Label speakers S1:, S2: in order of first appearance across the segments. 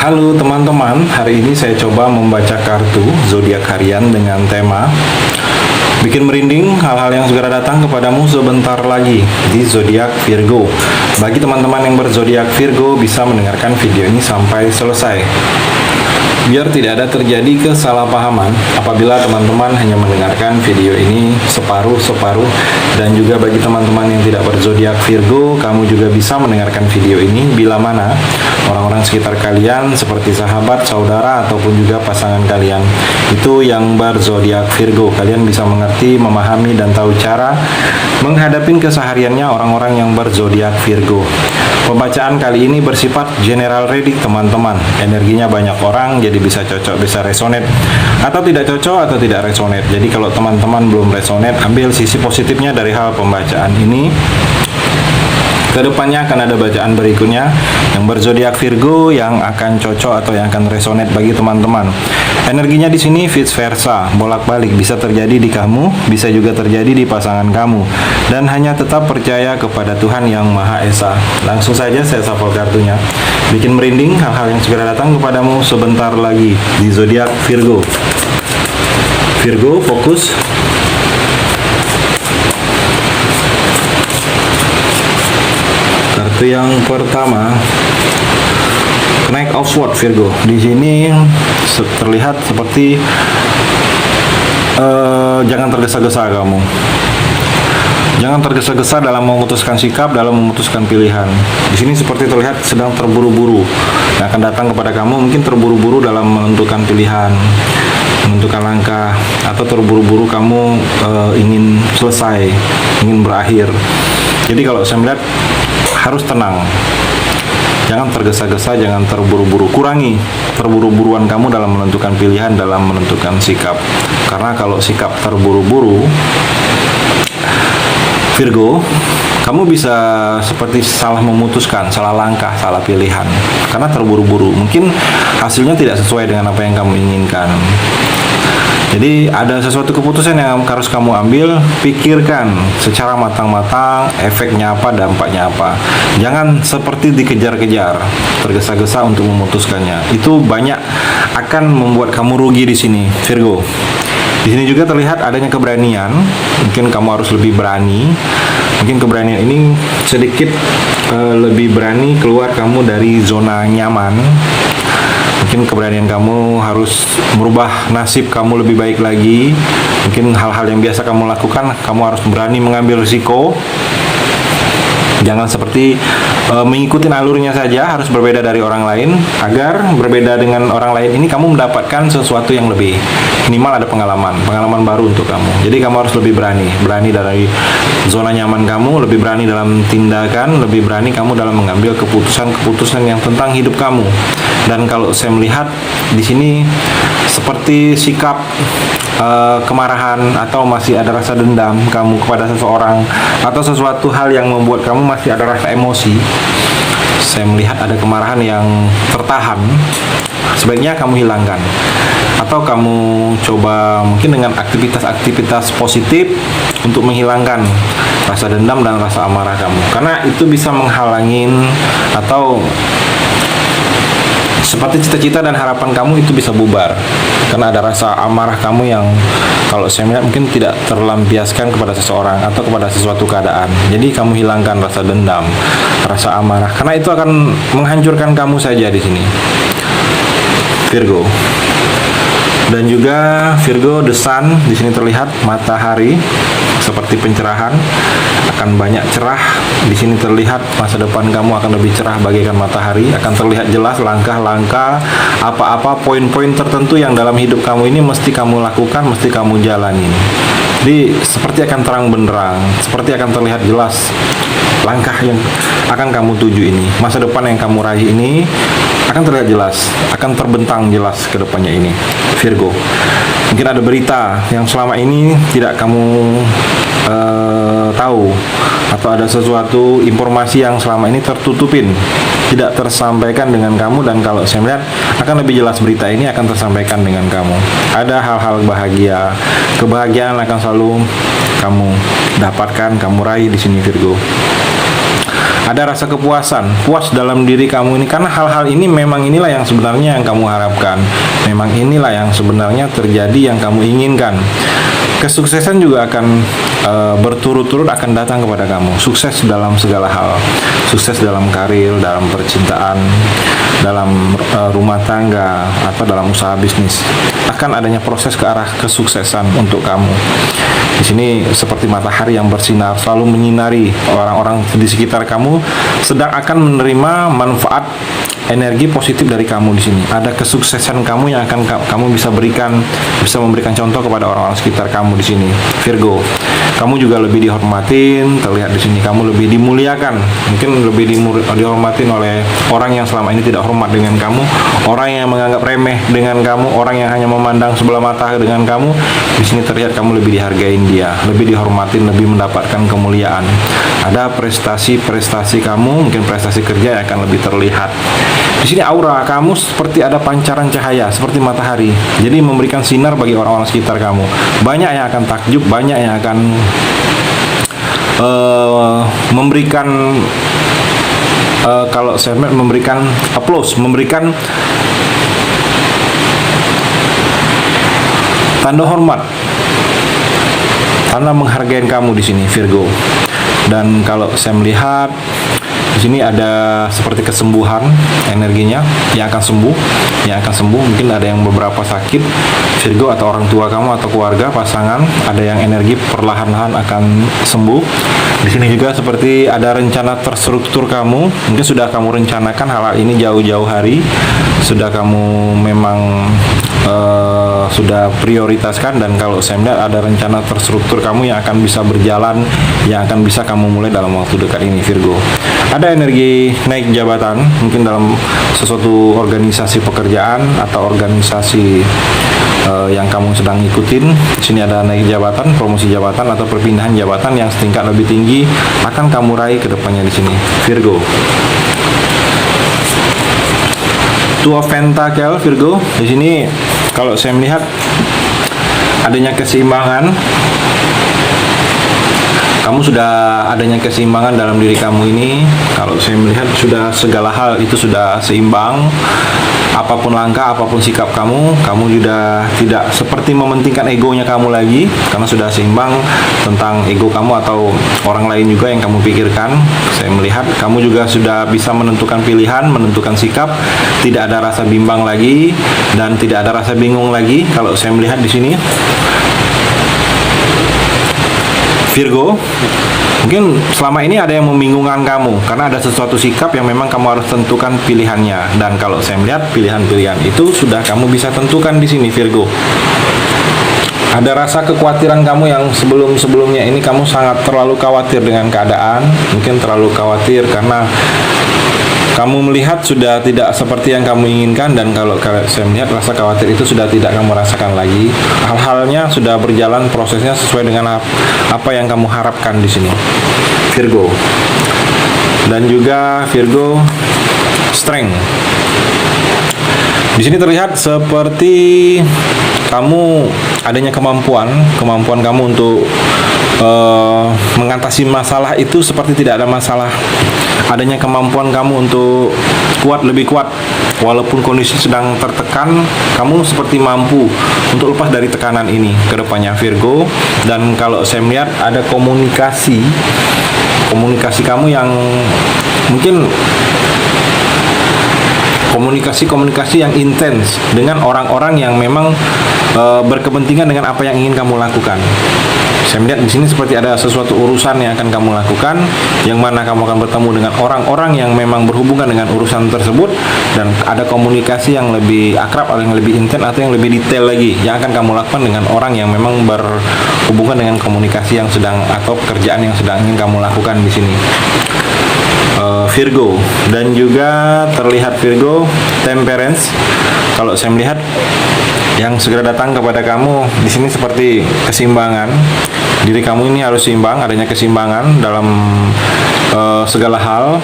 S1: Halo teman-teman, hari ini saya coba membaca kartu zodiak harian dengan tema bikin merinding hal-hal yang segera datang kepadamu sebentar lagi di zodiak Virgo. Bagi teman-teman yang berzodiak Virgo bisa mendengarkan video ini sampai selesai. Biar tidak ada terjadi kesalahpahaman apabila teman-teman hanya mendengarkan video ini separuh-separuh, dan juga bagi teman-teman yang tidak berzodiak Virgo, kamu juga bisa mendengarkan video ini bila mana orang-orang sekitar kalian seperti sahabat, saudara, ataupun juga pasangan kalian itu yang berzodiak Virgo. Kalian bisa mengerti, memahami, dan tahu cara menghadapi kesehariannya orang-orang yang berzodiak Virgo. Pembacaan kali ini bersifat general reading teman-teman. Energinya banyak orang, jadi bisa cocok, bisa resonate, atau tidak cocok, atau tidak resonate. Jadi kalau teman-teman belum resonate, ambil sisi positifnya dari hal pembacaan ini. Kedepannya akan ada bacaan berikutnya yang berzodiak Virgo yang akan cocok atau yang akan resonate bagi teman-teman. Energinya di sini vice versa, bolak-balik, bisa terjadi di kamu, bisa juga terjadi di pasangan kamu. Dan hanya tetap percaya kepada Tuhan yang Maha Esa. Langsung saja saya shuffle kartunya. Bikin merinding hal-hal yang segera datang kepadamu sebentar lagi di zodiak Virgo. Virgo, fokus. Kartu yang pertama, Knight of Swords Virgo. Di sini terlihat seperti jangan tergesa-gesa kamu. Jangan tergesa-gesa dalam memutuskan sikap, dalam memutuskan pilihan. Di sini seperti terlihat sedang terburu-buru. Yang akan datang kepada kamu mungkin terburu-buru dalam menentukan pilihan, menentukan langkah, atau terburu-buru kamu ingin selesai, ingin berakhir. Jadi kalau saya melihat harus tenang. Jangan tergesa-gesa, jangan terburu-buru. Kurangi terburu-buruan kamu dalam menentukan pilihan, dalam menentukan sikap. Karena kalau sikap terburu-buru, Virgo, kamu bisa seperti salah memutuskan, salah langkah, salah pilihan. Karena terburu-buru, mungkin hasilnya tidak sesuai dengan apa yang kamu inginkan. Jadi ada sesuatu keputusan yang harus kamu ambil, pikirkan secara matang-matang efeknya apa, dampaknya apa. Jangan seperti dikejar-kejar, tergesa-gesa untuk memutuskannya. Itu banyak akan membuat kamu rugi di sini, Virgo. Di sini juga terlihat adanya keberanian. Mungkin kamu harus lebih berani. Mungkin keberanian ini sedikit lebih berani keluar kamu dari zona nyaman. Mungkin keberanian kamu harus merubah nasib kamu lebih baik lagi. Mungkin hal-hal yang biasa kamu lakukan, kamu harus berani mengambil risiko. Jangan seperti mengikuti alurnya saja, harus berbeda dari orang lain. Agar berbeda dengan orang lain ini kamu mendapatkan sesuatu yang lebih. Minimal ada pengalaman baru untuk kamu. Jadi kamu harus lebih berani dari zona nyaman kamu, lebih berani dalam tindakan, lebih berani kamu dalam mengambil keputusan yang tentang hidup kamu. Dan kalau saya melihat di sini seperti sikap kemarahan atau masih ada rasa dendam kamu kepada seseorang, atau sesuatu hal yang membuat kamu masih ada rasa emosi. Saya melihat ada kemarahan yang tertahan. Sebaiknya kamu hilangkan, atau kamu coba mungkin dengan aktivitas positif untuk menghilangkan rasa dendam dan rasa amarah kamu, karena itu bisa menghalangin atau seperti cita-cita dan harapan kamu itu bisa bubar karena ada rasa amarah kamu yang kalau saya melihat mungkin tidak terlampiaskan kepada seseorang atau kepada sesuatu keadaan. Jadi kamu hilangkan rasa dendam, rasa amarah, karena itu akan menghancurkan kamu saja di sini, Virgo. Dan juga Virgo, the sun di sini terlihat matahari seperti pencerahan, akan banyak cerah. Di sini terlihat masa depan kamu akan lebih cerah bagaikan matahari, akan terlihat jelas langkah-langkah apa-apa poin-poin tertentu yang dalam hidup kamu ini mesti kamu lakukan, mesti kamu jalanin. Jadi seperti akan terang benderang, seperti akan terlihat jelas langkah yang akan kamu tuju ini. Masa depan yang kamu raih ini akan terlihat jelas, akan terbentang jelas ke depannya ini, Virgo. Mungkin ada berita yang selama ini tidak kamu tahu, atau ada sesuatu informasi yang selama ini tertutupin, tidak tersampaikan dengan kamu. Dan kalau saya melihat akan lebih jelas berita ini akan tersampaikan dengan kamu. Ada hal-hal bahagia, kebahagiaan akan selalu kamu dapatkan, kamu raih di sini, Virgo. Ada rasa kepuasan, puas dalam diri kamu ini, karena hal-hal ini memang inilah yang sebenarnya yang kamu harapkan. Memang inilah yang sebenarnya terjadi yang kamu inginkan. Kesuksesan juga akan berturut-turut akan datang kepada kamu. Sukses dalam segala hal. Sukses dalam karir, dalam percintaan, dalam rumah tangga, atau dalam usaha bisnis. Akan adanya proses ke arah kesuksesan untuk kamu. Di sini seperti matahari yang bersinar, selalu menyinari orang-orang di sekitar kamu, sedang akan menerima manfaat energi positif dari kamu di sini. Ada kesuksesan kamu yang akan kamu bisa memberikan contoh kepada orang-orang sekitar kamu di sini. Virgo, kamu juga lebih dihormatin, terlihat di sini kamu lebih dimuliakan. Mungkin lebih dihormatin oleh orang yang selama ini tidak hormat dengan kamu, orang yang menganggap remeh dengan kamu, orang yang hanya memandang sebelah mata dengan kamu. Di sini terlihat kamu lebih dihargain dia, lebih dihormatin, lebih mendapatkan kemuliaan. Ada prestasi-prestasi kamu, mungkin prestasi kerja yang akan lebih terlihat. Di sini aura kamu seperti ada pancaran cahaya, seperti matahari. Jadi memberikan sinar bagi orang-orang sekitar kamu. Banyak yang akan takjub, banyak yang akan memberikan kalau saya memberikan applause, memberikan tanda hormat, karena menghargai kamu di sini, Virgo. Dan kalau saya melihat di sini ada seperti kesembuhan energinya yang akan sembuh, mungkin ada yang beberapa sakit, Virgo, atau orang tua kamu atau keluarga, pasangan, ada yang energi perlahan-lahan akan sembuh. Di sini juga seperti ada rencana terstruktur kamu, mungkin sudah kamu rencanakan hal ini jauh-jauh hari, sudah kamu memang sudah prioritaskan, dan kalau saya melihat ada rencana terstruktur kamu yang akan bisa berjalan, yang akan bisa kamu mulai dalam waktu dekat ini, Virgo. Ada energi naik jabatan, mungkin dalam sesuatu organisasi pekerjaan atau organisasi yang kamu sedang ikutin. Di sini ada naik jabatan, promosi jabatan atau perpindahan jabatan yang setingkat lebih tinggi akan kamu raih ke depannya di sini, Virgo. Two of Pentacle, Virgo. Di sini kalau saya melihat adanya keseimbangan. Kamu sudah adanya keseimbangan dalam diri kamu ini. Kalau saya melihat sudah segala hal itu sudah seimbang. Apapun langkah, apapun sikap kamu sudah tidak seperti mementingkan egonya kamu lagi, karena sudah seimbang tentang ego kamu atau orang lain juga yang kamu pikirkan. Saya melihat kamu juga sudah bisa menentukan pilihan, menentukan sikap, tidak ada rasa bimbang lagi dan tidak ada rasa bingung lagi. Kalau saya melihat di sini, Virgo, mungkin selama ini ada yang membingungkan kamu karena ada sesuatu sikap yang memang kamu harus tentukan pilihannya, dan kalau saya melihat pilihan-pilihan itu sudah kamu bisa tentukan di sini, Virgo. Ada rasa kekhawatiran kamu yang sebelum-sebelumnya ini kamu sangat terlalu khawatir dengan keadaan, mungkin terlalu khawatir karena kamu melihat sudah tidak seperti yang kamu inginkan, dan kalau saya melihat rasa khawatir itu sudah tidak kamu rasakan lagi. Hal-halnya sudah berjalan prosesnya sesuai dengan apa yang kamu harapkan di sini, Virgo. Dan juga Virgo, strength. Di sini terlihat seperti kamu adanya kemampuan kamu untuk mengatasi masalah itu seperti tidak ada masalah. Adanya kemampuan kamu untuk lebih kuat walaupun kondisi sedang tertekan, kamu seperti mampu untuk lepas dari tekanan ini ke depannya, Virgo. Dan kalau saya melihat ada komunikasi kamu yang mungkin komunikasi yang intens dengan orang-orang yang memang berkepentingan dengan apa yang ingin kamu lakukan. Saya melihat di sini seperti ada sesuatu urusan yang akan kamu lakukan, yang mana kamu akan bertemu dengan orang-orang yang memang berhubungan dengan urusan tersebut, dan ada komunikasi yang lebih akrab atau yang lebih intens atau yang lebih detail lagi yang akan kamu lakukan dengan orang yang memang berhubungan dengan komunikasi yang sedang atau pekerjaan yang sedang ingin kamu lakukan di sini, Virgo. Dan juga terlihat Virgo, temperance. Kalau saya melihat yang segera datang kepada kamu di sini seperti keseimbangan. Diri kamu ini harus seimbang, adanya keseimbangan dalam segala hal,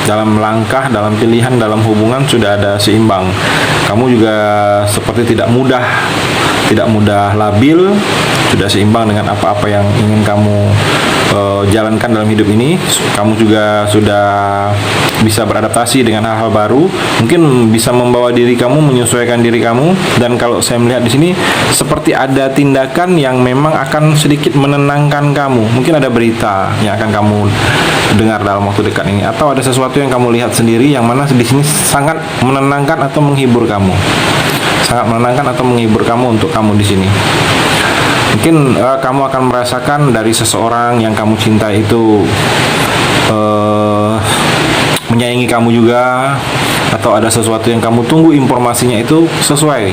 S1: dalam langkah, dalam pilihan, dalam hubungan sudah ada seimbang. Kamu juga seperti tidak mudah labil, sudah seimbang dengan apa-apa yang ingin kamu jalankan dalam hidup ini. Kamu juga sudah bisa beradaptasi dengan hal-hal baru, mungkin bisa membawa diri kamu, menyesuaikan diri kamu. Dan kalau saya melihat di sini seperti ada tindakan yang memang akan sedikit menenangkan kamu. Mungkin ada berita yang akan kamu dengar dalam waktu dekat ini, atau ada sesuatu yang kamu lihat sendiri yang mana di sini sangat menenangkan atau menghibur kamu. Sangat menenangkan atau menghibur kamu untuk kamu di sini. Mungkin kamu akan merasakan dari seseorang yang kamu cintai itu menyayangi kamu juga, atau ada sesuatu yang kamu tunggu informasinya itu sesuai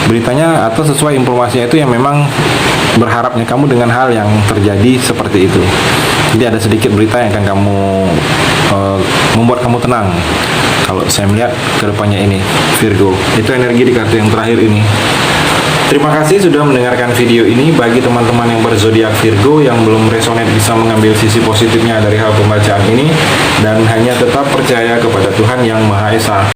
S1: beritanya atau sesuai informasinya itu yang memang berharapnya kamu dengan hal yang terjadi seperti itu. Jadi ada sedikit berita yang akan kamu membuat kamu tenang. Kalau saya melihat kedepannya ini Virgo, itu energi di kartu yang terakhir ini. Terima kasih sudah mendengarkan video ini. Bagi teman-teman yang berzodiak Virgo yang belum resonate, bisa mengambil sisi positifnya dari hal pembacaan ini dan hanya tetap percaya kepada Tuhan Yang Maha Esa.